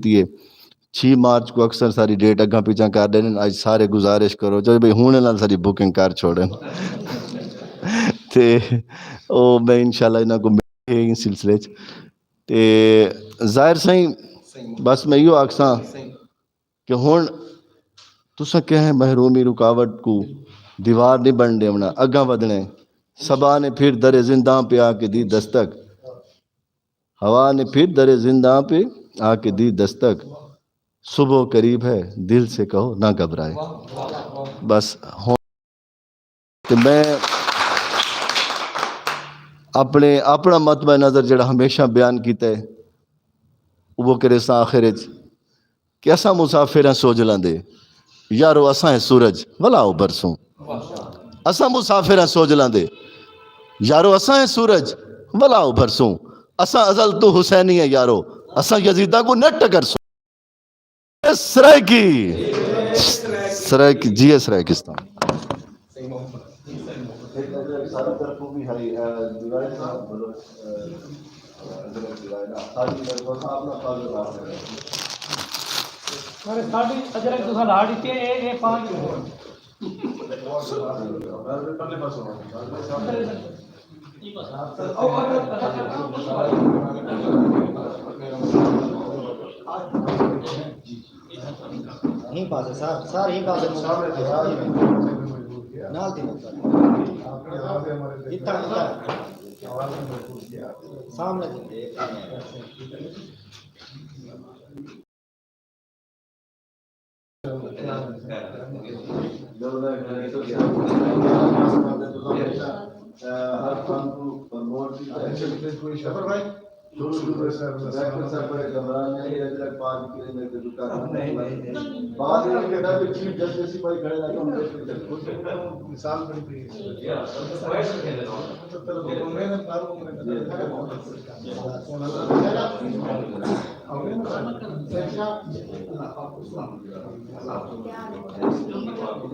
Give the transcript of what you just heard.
دیے 6 مارچ کو اکثر ساری ڈیٹ اگاں پیچھا کر دیں آج سارے گزارش کرو جو بھئی ہونے نال ساری بکنگ کر چھوڑیں تے او میں انشاءاللہ انہاں کو ملے اس سلسلے تے ظاہر سائیں بس میں یو آکساں کہ ہن تساں کہیں محرومی رکاوٹ کو دیوار نہیں بن دیونا اگاں ودنے صبا نے پھر در زنداں پہ آ کے دی دستک ہوا نے پھر در زنداں پہ آ کے دی دستک صبح قریب ہے دل سے کہو نہ گھبرائے بس کہ میں اپنا مطمع نظر جڑا ہمیشہ بیان کیتا ہے وہ کرے سا آخر کہ اساں مسافر ہیں سوجلاں دے یارو اساں ہیں سورج ولاؤ برسوں اساں مسافر ہیں سوجلاں دے یارو اساں ہیں سورج ولاؤ برسوں اساں ازل تو حسینی ہے یارو اساں یزیدہ کو نٹ کر سو سرائکی جی سرائکستان نہیں پاسے سار ہی پاسے نال تھی سامنے